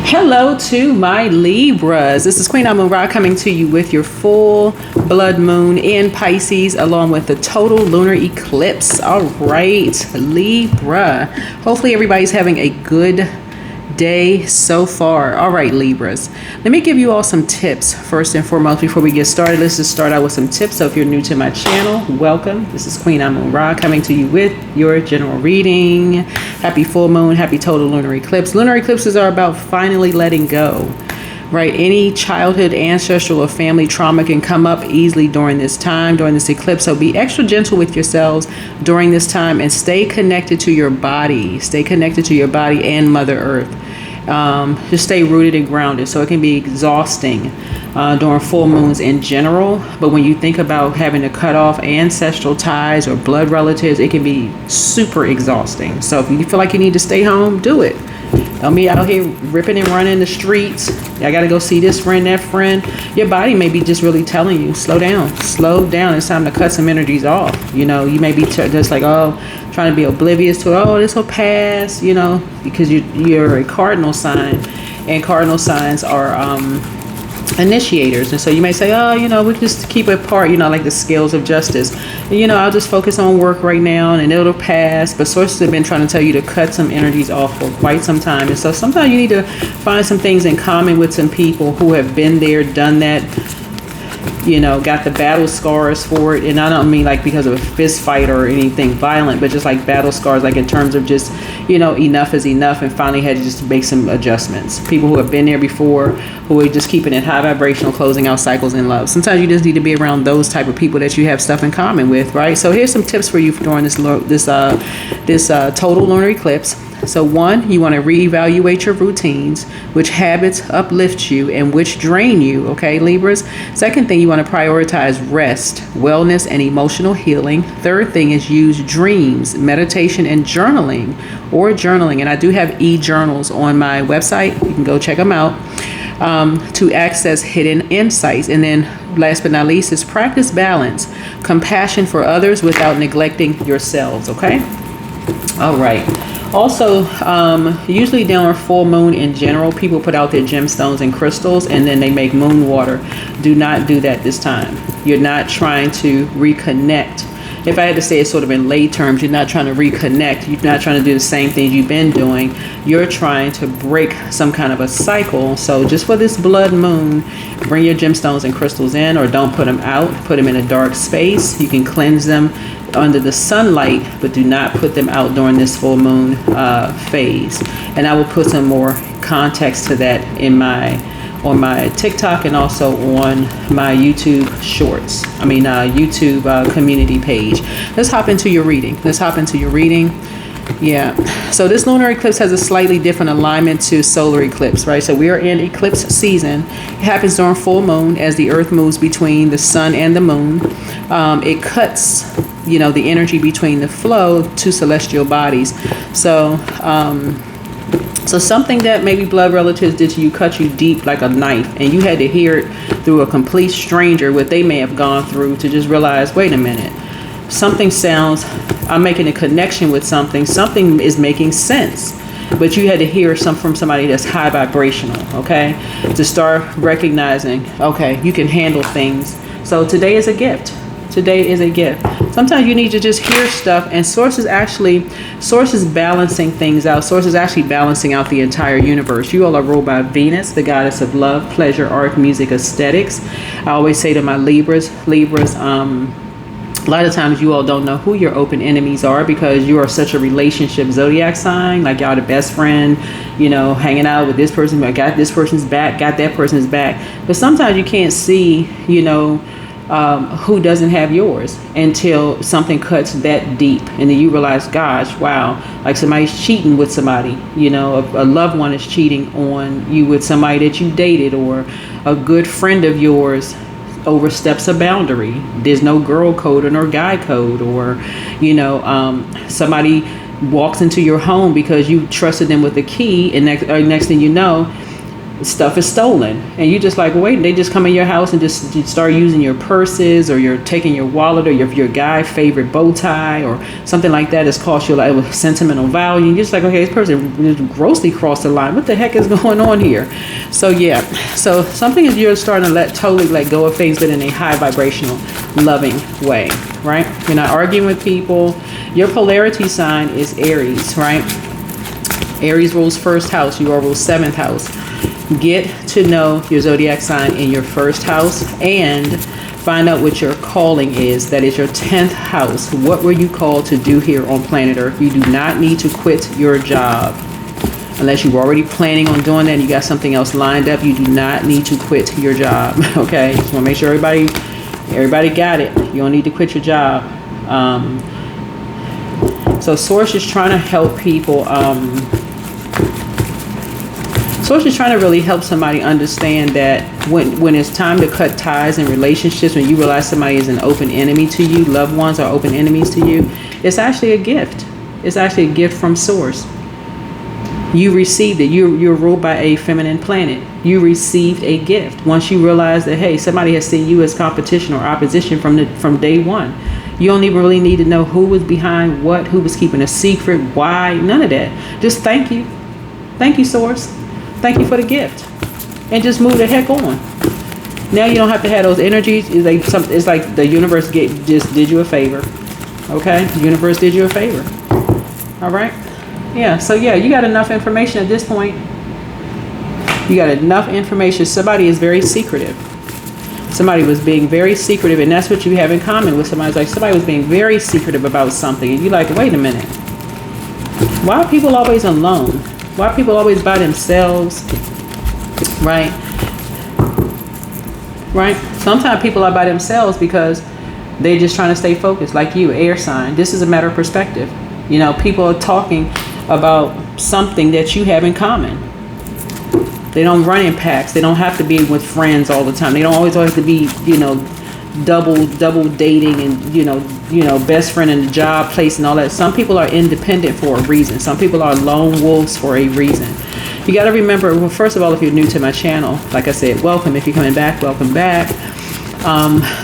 Hello to my Libras. This is Queen Amun Ra coming to you with your full blood moon in Pisces along with the total lunar eclipse. All right, Libra. Hopefully everybody's having a good day so far. All right, Libras. Let me give you all some tips first and foremost before we get started. Let's just start out with some tips. So if you're new to my channel, welcome. This is Queen Amun Ra coming to you with your general reading. Happy full moon, happy total lunar eclipse. Lunar eclipses are about finally letting go, right? Any childhood, ancestral, or family trauma can come up easily during this time, during this eclipse. So be extra gentle with yourselves during this time and stay connected to your body. Stay connected to your body and Mother Earth. Just stay rooted and grounded. So it can be exhausting during full moons in general, but when you think about having to cut off ancestral ties or blood relatives, it can be super exhausting. So if you feel like you need to stay home, do it. Don't be out here ripping and running the streets. I gotta go see this friend, that friend. Your body may be just really telling you, slow down, slow down. It's time to cut some energies off. You know, you may be just like, trying to be oblivious to, this will pass, because you're a cardinal sign, and cardinal signs are initiators. And so you may say, we can just keep it apart, like the scales of justice. I'll just focus on work right now and it'll pass. But sources have been trying to tell you to cut some energies off for quite some time. And so sometimes you need to find some things in common with some people who have been there, done that, got the battle scars for it. And I don't mean like because of a fist fight or anything violent, but just like battle scars, like in terms of just, enough is enough and finally had to just make some adjustments. People who have been there before, who are just keeping it high vibrational, closing out cycles in love. Sometimes you just need to be around those type of people that you have stuff in common with, right? So here's some tips for you during this total lunar eclipse. So 1, you want to reevaluate your routines, which habits uplift you and which drain you, okay, Libras? Second thing, you want to prioritize rest, wellness, and emotional healing. Third thing is use dreams, meditation, and journaling. And I do have e-journals on my website. You can go check them out to access hidden insights. And then last but not least is practice balance, compassion for others without neglecting yourselves, okay? All right. Also, usually during full moon in general, people put out their gemstones and crystals and then they make moon water. Do not do that this time. You're not trying to reconnect. If I had to say it sort of in lay terms, you're not trying to reconnect. You're not trying to do the same things you've been doing. You're trying to break some kind of a cycle. So just for this blood moon, bring your gemstones and crystals in, or don't put them out. Put them in a dark space. You can cleanse them under the sunlight, but do not put them out during this full moon phase. And I will put some more context to that on my TikTok and also on my YouTube shorts. YouTube community page. Let's hop into your reading. Yeah. So this lunar eclipse has a slightly different alignment to solar eclipse, right? So we are in eclipse season. It happens during full moon as the earth moves between the sun and the moon. It cuts the energy between the flow to celestial bodies. So something that maybe blood relatives did to you cut you deep like a knife, and you had to hear it through a complete stranger, what they may have gone through, to just realize, wait a minute, I'm making a connection with something is making sense. But you had to hear from somebody that's high vibrational, okay? To start recognizing, okay, you can handle things. So today is a gift. Sometimes you need to just hear stuff, and sources balancing things out. Sources actually balancing out the entire universe. You all are ruled by Venus, the goddess of love, pleasure, art, music, aesthetics. I always say to my Libras, a lot of times you all don't know who your open enemies are because you are such a relationship zodiac sign. Like y'all the best friend, hanging out with this person. I got this person's back, got that person's back. But sometimes you can't see, who doesn't have yours until something cuts that deep. And then you realize, gosh, wow, like somebody's cheating with somebody, a loved one is cheating on you with somebody that you dated, or a good friend of yours oversteps a boundary. There's no girl code or no guy code, or somebody walks into your home because you trusted them with the key, and next thing you know, stuff is stolen, and you just like, wait, they just come in your house and just start using your purses, or you're taking your wallet, or your guy favorite bow tie or something like that has cost you like sentimental value. You're just like, okay, this person grossly crossed the line. What the heck is going on here? So yeah, so something is you're starting to totally let go of things, but in a high vibrational, loving way, right? You're not arguing with people. Your polarity sign is Aries, right? Aries rules first house. You all rule seventh house. Get to know your zodiac sign in your first house and find out what your calling is. That is your 10th house. What were you called to do here on planet Earth? You do not need to quit your job unless you're already planning on doing that and you got something else lined up. You do not need to quit your job. Okay, just want to make sure everybody got it. You don't need to quit your job. So Source is trying to help people. Source is trying to really help somebody understand that when it's time to cut ties in relationships, when you realize somebody is an open enemy to you, loved ones are open enemies to you, it's actually a gift. It's actually a gift from Source. You received it. You're ruled by a feminine planet. You received a gift. Once you realize that, hey, somebody has seen you as competition or opposition from day one. You don't even really need to know who was behind what, who was keeping a secret, why, none of that. Just thank you. Thank you, Source. Thank you for the gift, and just move the heck on. Now you don't have to have those energies. It's like the universe just did you a favor. Okay, the universe did you a favor. All right, yeah. So yeah, you got enough information at this point. You got enough information. Somebody is very secretive. Somebody was being very secretive, and that's what you have in common with somebody. It's like somebody was being very secretive about something, and you're like, wait a minute. Why are people always alone? Why are people always by themselves? Right? Right? Sometimes people are by themselves because they're just trying to stay focused, like you, air sign. This is a matter of perspective. You know, people are talking about something that you have in common. They don't run in packs. They don't have to be with friends all the time. They don't always have to be, you know, double dating and, you know, best friend in the job place and all that. Some people are independent for a reason. Some people are lone wolves for a reason. You got to remember, well, first of all, if you're new to my channel, like I said, welcome. If you're coming back, welcome back.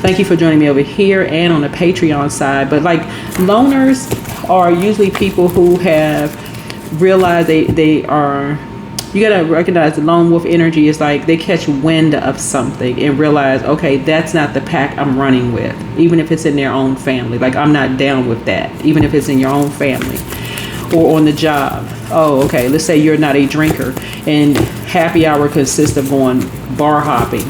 Thank you for joining me over here and on the Patreon side. But like, loners are usually people who have realized they are. You got to recognize the lone wolf energy is like they catch wind of something and realize, okay, that's not the pack I'm running with, even if it's in their own family. Like, I'm not down with that, even if it's in your own family or on the job. Oh, okay, let's say you're not a drinker and happy hour consists of going bar hopping.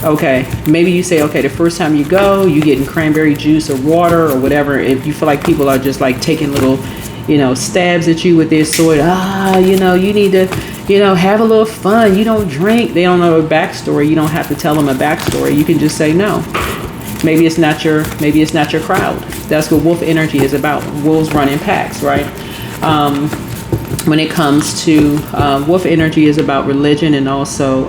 Okay, maybe you say, okay, the first time you go, you getting cranberry juice or water or whatever. If you feel like people are just like taking little, you know, stabs at you with their sword. You know, you need to, you know, have a little fun. You don't drink. They don't know a backstory. You don't have to tell them a backstory. You can just say no. Maybe it's not your crowd. That's what wolf energy is about. Wolves run in packs, right? When it comes to wolf energy is about religion and also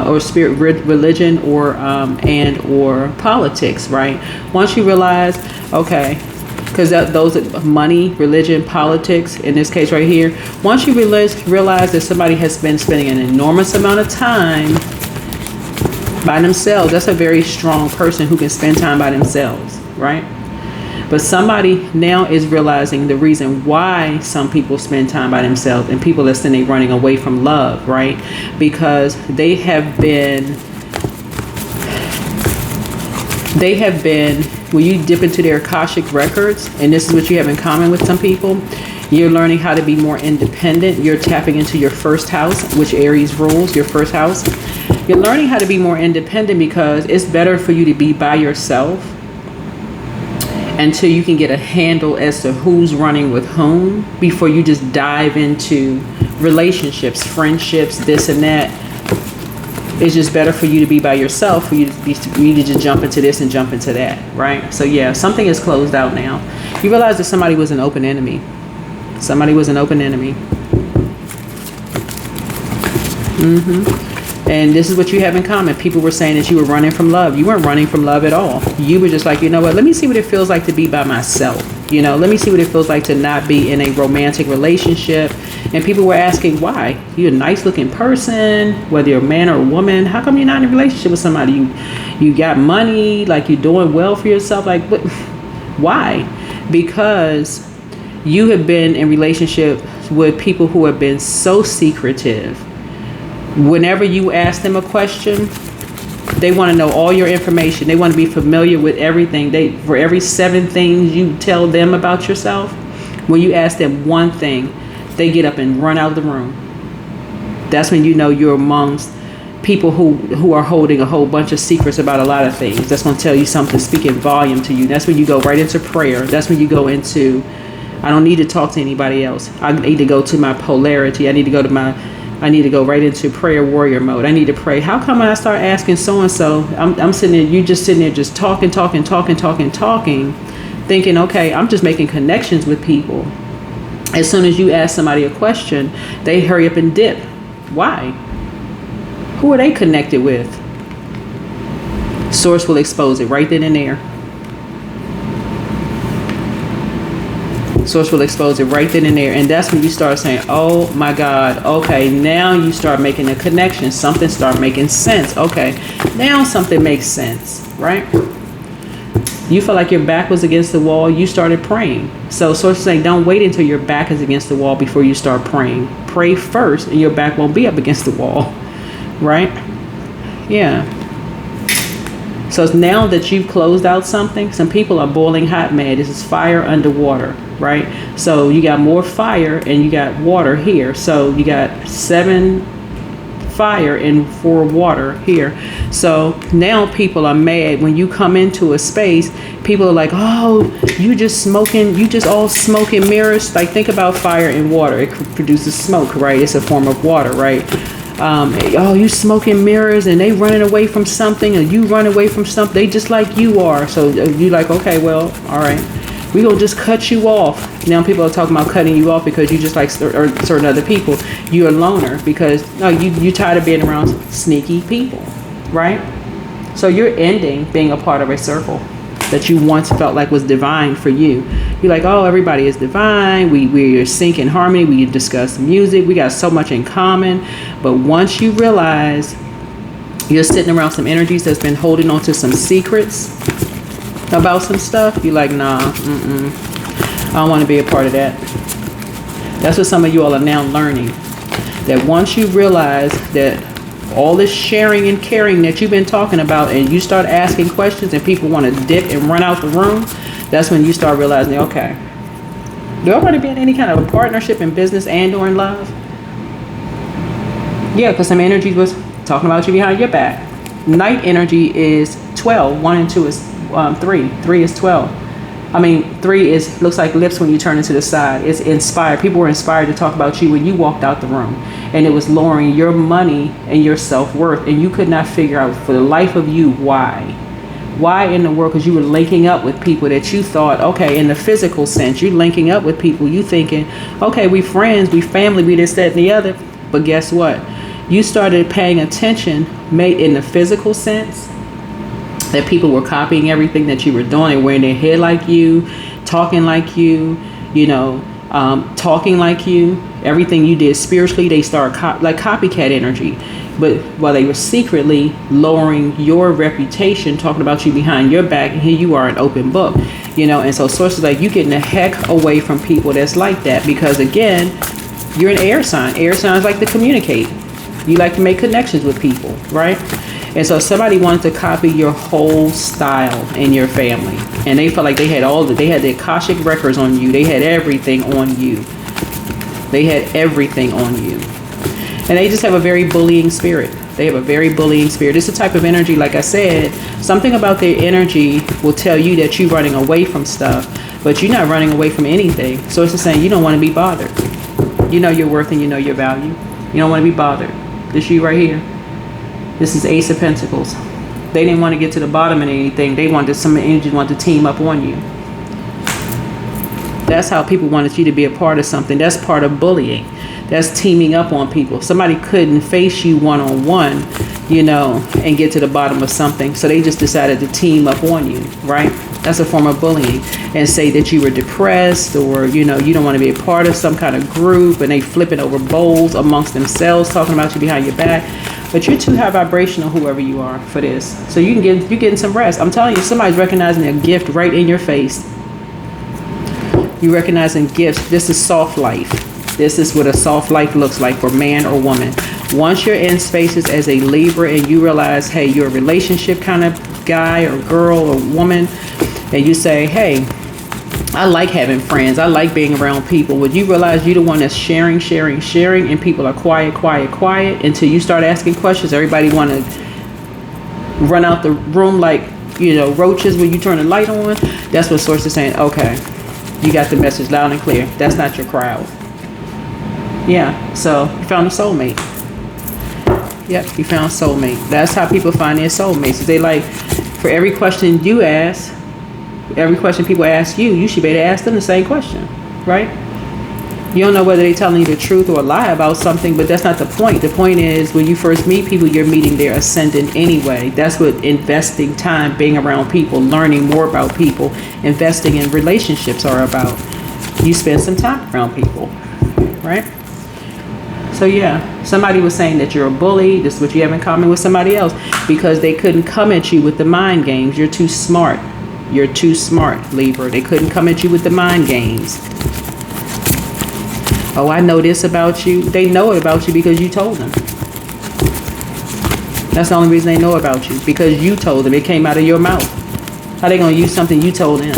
or spirit, religion, or or politics, right? Once you realize, okay, because those are money, religion, politics, in this case right here, once you realize that somebody has been spending an enormous amount of time by themselves, that's a very strong person who can spend time by themselves, right? But somebody now is realizing the reason why some people spend time by themselves and people are saying they're running away from love, right? Because they have been, when you dip into their Akashic records, and this is what you have in common with some people, you're learning how to be more independent. You're tapping into your first house, which Aries rules, your first house. You're learning how to be more independent because it's better for you to be by yourself until you can get a handle as to who's running with whom before you just dive into relationships, friendships, this and that. It's just better for you to be by yourself, for you to just jump into this and jump into that, right? So yeah, something is closed out now. You realize that somebody was an open enemy. Somebody was an open enemy. And this is what you have in common. People were saying that you were running from love. You weren't running from love at all. You were just like, you know what? Let me see what it feels like to be by myself. You know, let me see what it feels like to not be in a romantic relationship. And people were asking why. You're a nice looking person, whether you're a man or a woman. How come you're not in a relationship with somebody? You got money, like you're doing well for yourself. Like, what? Why? Because you have been in relationship with people who have been so secretive. Whenever you ask them a question, they want to know all your information. They want to be familiar with everything. For every 7 things you tell them about yourself, when you ask them one thing, they get up and run out of the room. That's when you know you're amongst people who are holding a whole bunch of secrets about a lot of things. That's going to tell you something, speaking volume to you. That's when you go right into prayer. That's when you go into, I don't need to talk to anybody else. I need to go to my polarity. I need to go right into prayer warrior mode. I need to pray. How come when I start asking so-and-so, I'm sitting there, you just sitting there just talking, thinking, okay, I'm just making connections with people. As soon as you ask somebody a question, they hurry up and dip. Why? Who are they connected with? Source will expose it right then and there. Source will expose it right then and there. And that's when you start saying, oh my God, okay, now you start making a connection. Something start making sense. Okay, now something makes sense, right? You felt like your back was against the wall, you started praying. So Source is saying, don't wait until your back is against the wall before you start praying. Pray first and your back won't be up against the wall, right? Yeah. So now that you've closed out something, some people are boiling hot mad. This is fire underwater, right? So you got more fire and you got water here. So you got 7 fire and 4 water here. So now people are mad when you come into a space. People are like, oh, you just all smoke and mirrors. Like, think about fire and water. It produces smoke, right? It's a form of water, right? Oh, you smoking mirrors and they running away from something, and you run away from something. They just like you are. So you like, okay, well, all right, we gonna just cut you off. Now people are talking about cutting you off because you just like certain other people. You're a loner because no, you tired of being around sneaky people, right? So you're ending being a part of a circle that you once felt like was divine for you. You're like, oh, everybody is divine. We're sync and harmony. We discuss music. We got so much in common. But once you realize you're sitting around some energies that's been holding on to some secrets about some stuff, you're like, nah, I don't want to be a part of that. That's what some of you all are now learning. That once you realize that all this sharing and caring that you've been talking about, and you start asking questions and people want to dip and run out the room, that's when you start realizing, okay, do I want to be in any kind of a partnership in business and or in love? Yeah, because some energy was talking about you behind your back. Night energy is 12. 1 and 2 is 3. 3 is 12. 3 is looks like lips when you turn it to the side. It's inspired. People were inspired to talk about you when you walked out the room, and it was lowering your money and your self-worth, and you could not figure out for the life of you why in the world, because you were linking up with people that you thought, okay, in the physical sense, you're linking up with people, you thinking, okay, we friends, we family, we this, that, and the other. But guess what? You started paying attention, made in the physical sense, that people were copying everything that you were doing, wearing their hair like you, talking like you, talking like you. Everything you did spiritually, they started like copycat energy. But while they were secretly lowering your reputation, talking about you behind your back, and here you are, an open book, And so sources like you getting the heck away from people that's like that, because again, you're an air sign. Air signs like to communicate. You like to make connections with people, right? And so somebody wanted to copy your whole style in your family, and they felt like they had the Akashic records on you. They had everything on you. They had everything on you. And they just have a very bullying spirit. They have a very bullying spirit. It's a type of energy, like I said, something about their energy will tell you that you're running away from stuff, but you're not running away from anything. So it's just saying you don't want to be bothered. You know your worth and you know your value. You don't want to be bothered. This you right here. This is Ace of Pentacles. They didn't want to get to the bottom of anything. They wanted some energy, wanted to team up on you. That's how people wanted you to be a part of something. That's part of bullying. That's teaming up on people. Somebody couldn't face you one-on-one, and get to the bottom of something. So they just decided to team up on you, right? That's a form of bullying. And say that you were depressed, or you know, you don't want to be a part of some kind of group, and they flipping over bowls amongst themselves, talking about you behind your back. But you're too high vibrational, whoever you are, for this. So you're getting some rest. I'm telling you, somebody's recognizing a gift right in your face. You're recognizing gifts. This is soft life. This is what a soft life looks like for man or woman. Once you're in spaces as a Libra and you realize, hey, you're a relationship kind of guy or girl or woman, and you say, hey, I like having friends, I like being around people. When you realize you're the one that's sharing, and people are quiet until you start asking questions, everybody want to run out the room like, you know, roaches when you turn the light on. That's what Source is saying. Okay, you got the message loud and clear. That's not your crowd. Yeah, so you found a soulmate. Yep, you found soulmate. That's how people find their soulmates. They like, for every question you ask, every question people ask you, you should be able to ask them the same question, right? You don't know whether they're telling you the truth or a lie about something, but that's not the point. The point is, when you first meet people, you're meeting their ascendant anyway. That's what investing time, being around people, learning more about people, investing in relationships are about. You spend some time around people, right? So yeah, somebody was saying that you're a bully. This is what you have in common with somebody else, because they couldn't come at you with the mind games. You're too smart. You're too smart, Libra. They couldn't come at you with the mind games. Oh, I know this about you. They know it about you because you told them. That's the only reason they know about you, because you told them. It came out of your mouth. How they gonna use something you told them?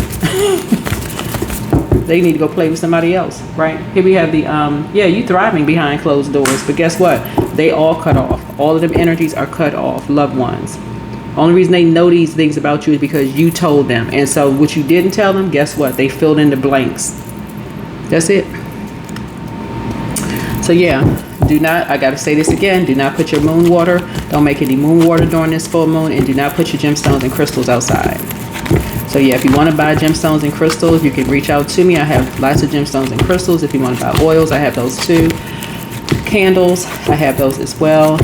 They need to go play with somebody else, right? Here we have the, yeah, you thriving behind closed doors, but guess what? They all cut off. All of them energies are cut off, loved ones. Only reason they know these things about you is because you told them. And so what you didn't tell them, guess what? They filled in the blanks. That's it. So yeah, do not, I gotta say this again, do not put your moon water, don't make any moon water during this full moon, and do not put your gemstones and crystals outside. So yeah, if you want to buy gemstones and crystals, you can reach out to me. I have lots of gemstones and crystals. If you want to buy oils, I have those too. Candles, I have those as well.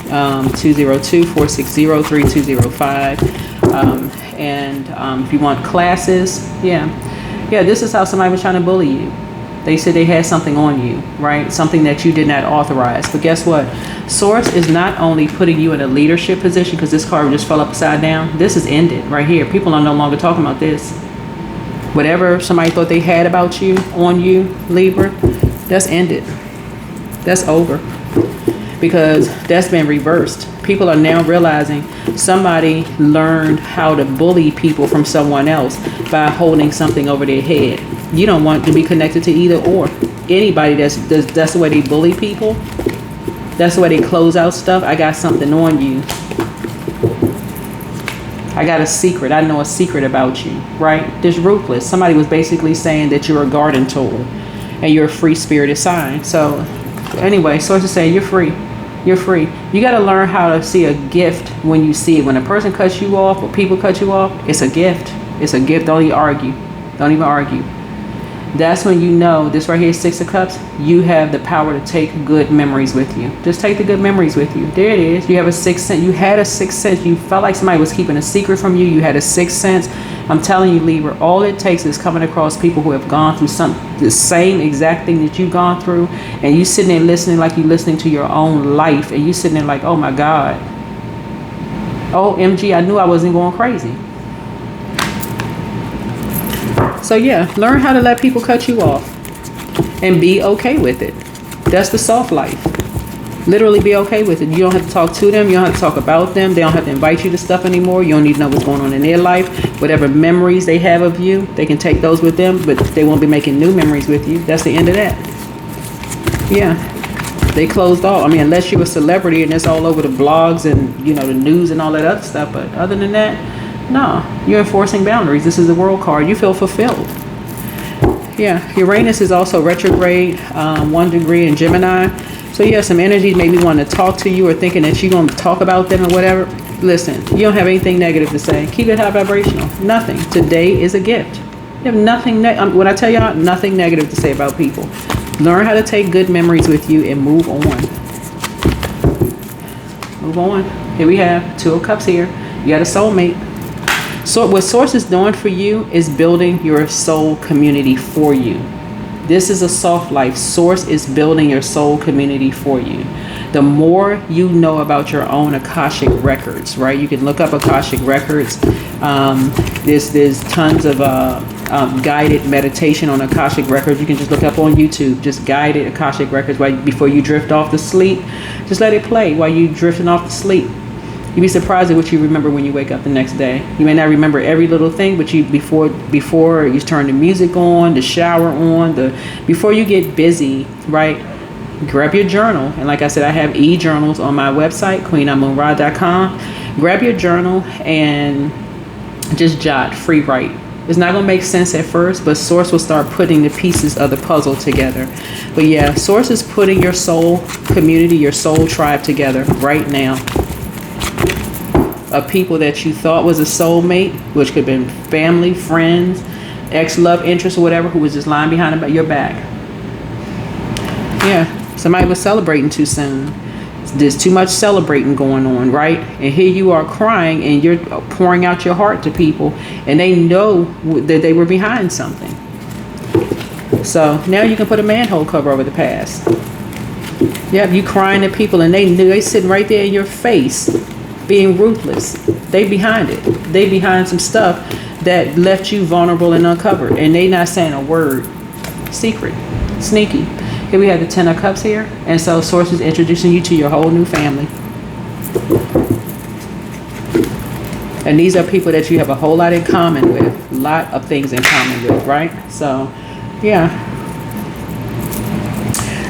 202-460-3205. If you want classes, yeah, this is how somebody was trying to bully you. They said they had something on you, right? Something that you did not authorize. But guess what? Source is not only putting you in a leadership position, because this card just fell upside down. This is ended right here. People are no longer talking about this. Whatever somebody thought they had about you, on you, Libra, that's ended. That's over. Because that's been reversed. People are now realizing somebody learned how to bully people from someone else by holding something over their head. You don't want to be connected to either or. Anybody that's the way they bully people, that's the way they close out stuff. I got something on you. I got a secret. I know a secret about you, right? This ruthless. Somebody was basically saying that you're a garden tool and you're a free spirited sign. So anyway, Source is saying you're free. You're free. You got to learn how to see a gift when you see it. When a person cuts you off or people cut you off, it's a gift. It's a gift. Don't even argue. Don't even argue. That's when you know, this right here, 6 of Cups, you have the power to take good memories with you. Just take the good memories with you. There it is. You have a sixth sense. You had a sixth sense. You felt like somebody was keeping a secret from you. You had a sixth sense. I'm telling you, Libra, all it takes is coming across people who have gone through the same exact thing that you've gone through, and you sitting there listening like you're listening to your own life, and you sitting there like, oh my God. Oh, MG, I knew I wasn't going crazy. So yeah, learn how to let people cut you off and be okay with it. That's the soft life. Literally be okay with it. You don't have to talk to them. You don't have to talk about them. They don't have to invite you to stuff anymore. You don't need to know what's going on in their life. Whatever memories they have of you, they can take those with them, but they won't be making new memories with you. That's the end of that. Yeah. They closed off. I mean, unless you're a celebrity and it's all over the blogs and, you know, the news and all that other stuff. But other than that, no, you're enforcing boundaries. This is the world card. You feel fulfilled. Yeah, Uranus is also retrograde, 1 degree in Gemini. So yeah, some energy maybe want to talk to you or thinking that you're going to talk about them or whatever. Listen, you don't have anything negative to say. Keep it high vibrational. Nothing. Today is a gift. You have nothing, when I tell y'all, nothing negative to say about people. Learn how to take good memories with you and move on. Move on. Here we have 2 of Cups here. You got a soulmate. So what Source is doing for you is building your soul community for you. This is a soft life. Source is building your soul community for you. The more you know about your own Akashic records, right? You can look up Akashic records. There's tons of guided meditation on Akashic records. You can just look up on YouTube, just guided Akashic records right before you drift off to sleep. Just let it play while you drifting off to sleep. You'd be surprised at what you remember when you wake up the next day. You may not remember every little thing, but you before you turn the music on, the shower on, before you get busy, right? Grab your journal. And like I said, I have e-journals on my website, queenamunra.com. Grab your journal and just jot, free write. It's not going to make sense at first, but Source will start putting the pieces of the puzzle together. But yeah, Source is putting your soul community, your soul tribe together right now. Of people that you thought was a soulmate, which could have been family, friends, ex-love interest, or whatever, who was just lying behind your back. Yeah, somebody was celebrating too soon. There's too much celebrating going on, right? And here you are crying and you're pouring out your heart to people, and they know that they were behind something. So now you can put a manhole cover over the past. Yep, you crying at people and they knew, they sitting right there in your face, being ruthless. They behind it. They behind some stuff that left you vulnerable and uncovered, and they not saying a word. Secret, sneaky. Here we have the 10 of Cups here, and so Source is introducing you to your whole new family. And these are people that you have a whole lot in common with, a lot of things in common with, right? So, yeah.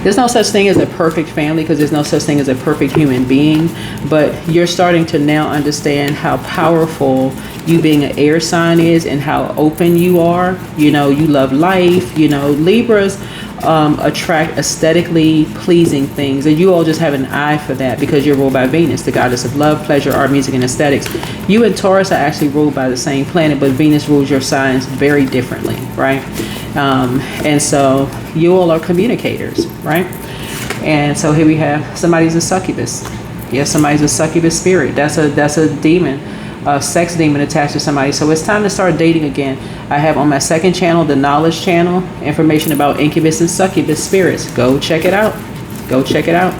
There's no such thing as a perfect family, because there's no such thing as a perfect human being, but you're starting to now understand how powerful you being an air sign is and how open you are. You know, you love life. You know, Libras attract aesthetically pleasing things, and you all just have an eye for that because you're ruled by Venus, the goddess of love, pleasure, art, music, and aesthetics. You and Taurus are actually ruled by the same planet, but Venus rules your signs very differently, right? And so you all are communicators, right? And so here we have somebody's a succubus. Yes, somebody's a succubus spirit. That's a demon, a sex demon attached to somebody. So it's time to start dating again. I have on my second channel, the knowledge channel, information about incubus and succubus spirits. Go check it out. Go check it out.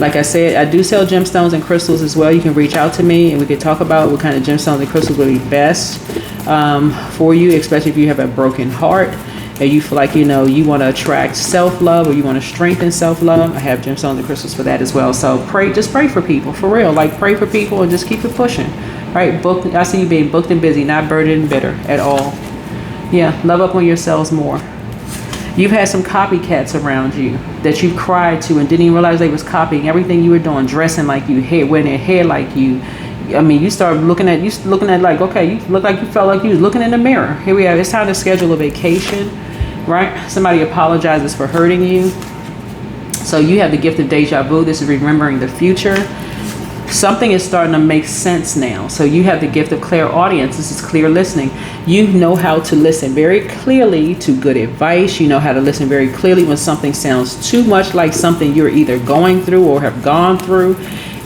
Like I said, I do sell gemstones and crystals as well. You can reach out to me and we can talk about what kind of gemstones and crystals would be best for you, especially if you have a broken heart and you feel like, you know, you want to attract self-love or you want to strengthen self-love. I have gemstones and crystals for that as well. So just pray for people, for real. Like, pray for people and just keep it pushing. Right? I see you being booked and busy, not burdened and bitter at all. Yeah, love up on yourselves more. You've had some copycats around you that you've cried to and didn't even realize they was copying everything you were doing, dressing like you, wearing their hair like you. I mean, you start looking at like, okay, you look like you felt like you was looking in the mirror. Here we are. It's time to schedule a vacation, right? Somebody apologizes for hurting you. So you have the gift of deja vu. This is remembering the future. Something is starting to make sense now. So you have the gift of clairaudience. This is clear listening. You know how to listen very clearly to good advice. You know how to listen very clearly when something sounds too much like something you're either going through or have gone through.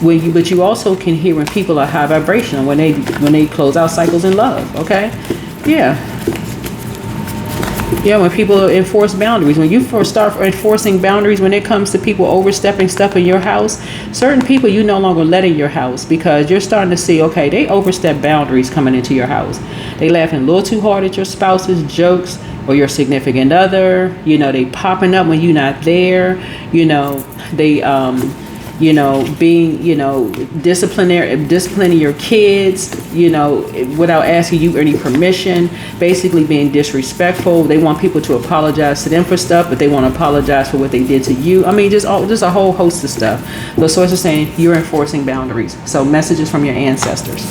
But you also can hear when people are high vibrational, when they close out cycles in love. Okay, yeah. Yeah, when people enforce boundaries, when you first start enforcing boundaries when it comes to people overstepping stuff in your house, certain people you no longer let in your house because you're starting to see, okay, they overstep boundaries coming into your house. They laughing a little too hard at your spouse's jokes or your significant other. You know, they popping up when you're not there. You know, they you know, being, you know, disciplining your kids, you know, without asking you any permission, basically being disrespectful. They want people to apologize to them for stuff, but they want to apologize for what they did to you. I mean, just a whole host of stuff. The source is saying you're enforcing boundaries. So messages from your ancestors.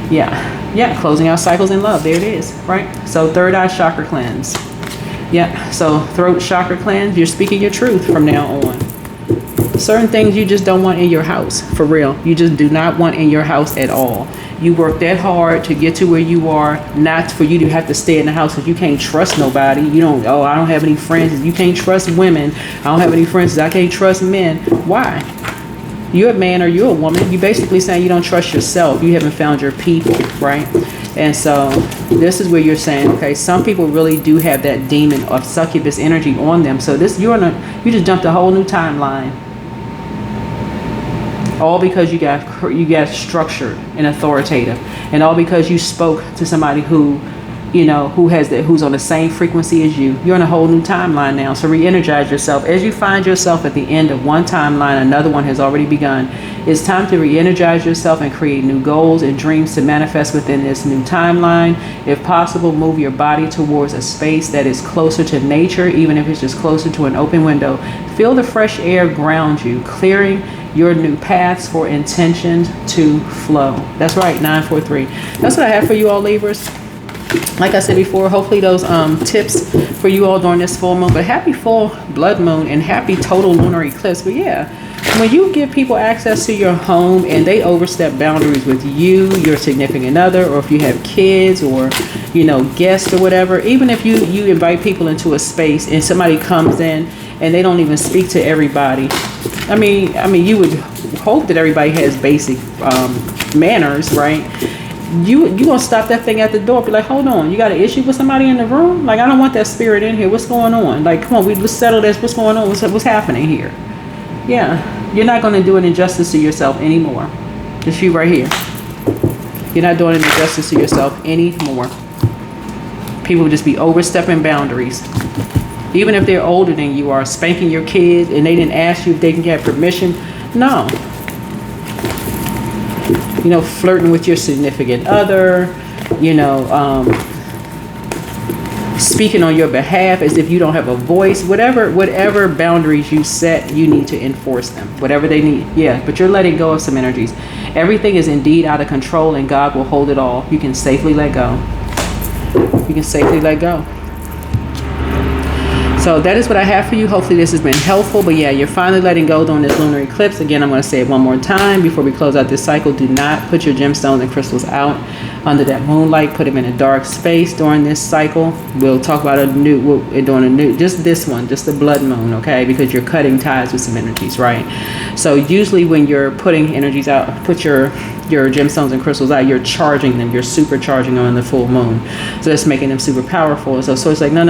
Yeah, closing out cycles in love. There it is, right? So third eye chakra cleanse. Yeah, so throat chakra cleanse. You're speaking your truth from now on. Certain things you just don't want in your house, for real. You just do not want in your house at all. You work that hard to get to where you are, not for you to have to stay in the house because you can't trust nobody. You don't, oh, I don't have any friends. You can't trust women. I don't have any friends. I can't trust men. Why? You're a man or you're a woman. You're basically saying you don't trust yourself. You haven't found your people, right? And so this is where you're saying, okay, some people really do have that demon of succubus energy on them. So this, you just jumped a whole new timeline. All because you got structured and authoritative, and all because you spoke to somebody who, you know, who's on the same frequency as you. You're on a whole new timeline now. So re-energize yourself. As you find yourself at the end of one timeline, another one has already begun. It's time to re-energize yourself and create new goals and dreams to manifest within this new timeline. If possible, move your body towards a space that is closer to nature, even if it's just closer to an open window. Feel the fresh air ground you, clearing your new paths for intention to flow. That's right, 943. That's what I have for you all, Libras. Like I said before, hopefully those tips for you all during this full moon. But happy full blood moon and happy total lunar eclipse. But yeah, when you give people access to your home and they overstep boundaries with you, your significant other, or if you have kids or, you know, guests or whatever, even if you invite people into a space and somebody comes in and they don't even speak to everybody. I mean, you would hope that everybody has basic manners, right? You gonna stop that thing at the door, be like, hold on, you got an issue with somebody in the room? Like, I don't want that spirit in here. What's going on? Like, come on, let's settle this. What's going on? What's happening here? Yeah, you're not gonna do an injustice to yourself anymore. Just you right here. You're not doing an injustice to yourself anymore. People just be overstepping boundaries. Even if they're older than you are, spanking your kids and they didn't ask you if they can get permission. No. You know, flirting with your significant other, you know, speaking on your behalf as if you don't have a voice. Whatever boundaries you set, you need to enforce them. Whatever they need. Yeah, but you're letting go of some energies. Everything is indeed out of control and God will hold it all. You can safely let go. You can safely let go. So that is what I have for you. Hopefully this has been helpful. But yeah, you're finally letting go during this lunar eclipse. Again, I'm going to say it one more time before we close out this cycle. Do not put your gemstones and crystals out under that moonlight. Put them in a dark space during this cycle. We'll talk about just this one, just the blood moon, okay? Because you're cutting ties with some energies, right? So usually when you're putting energies out, put your gemstones and crystals out, you're charging them, you're supercharging them on the full moon. So that's making them super powerful. So it's like, no.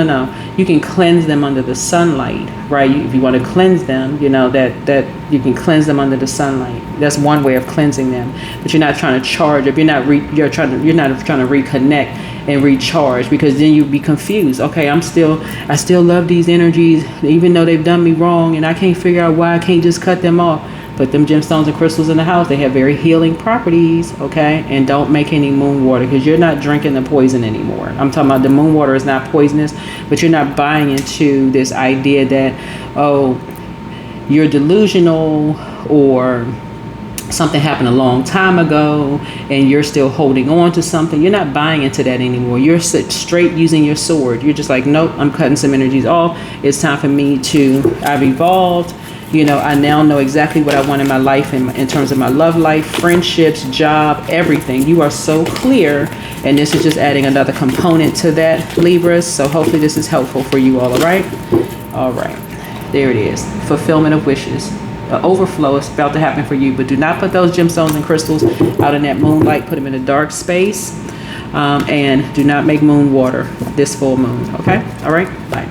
You can cleanse them under the sunlight, right? If you want to cleanse them, you know, that you can cleanse them under the sunlight. That's one way of cleansing them. But you're not trying to charge. If you're not trying to reconnect and recharge, because then you'd be confused. Okay, I still love these energies, even though they've done me wrong, and I can't figure out why I can't just cut them off. Put them gemstones and crystals in the house. They have very healing properties, okay? And don't make any moon water, because you're not drinking the poison anymore. I'm talking about the moon water is not poisonous, but you're not buying into this idea that, oh, you're delusional or something happened a long time ago and you're still holding on to something. You're not buying into that anymore. You're straight using your sword. You're just like, nope, I'm cutting some energies off. It's time for me I've evolved. You know, I now know exactly what I want in my life in terms of my love life, friendships, job, everything. You are so clear. And this is just adding another component to that, Libras. So hopefully this is helpful for you all right? All right. There it is. Fulfillment of wishes. Overflow is about to happen for you. But do not put those gemstones and crystals out in that moonlight. Put them in a dark space. And do not make moon water this full moon. Okay? All right? Bye.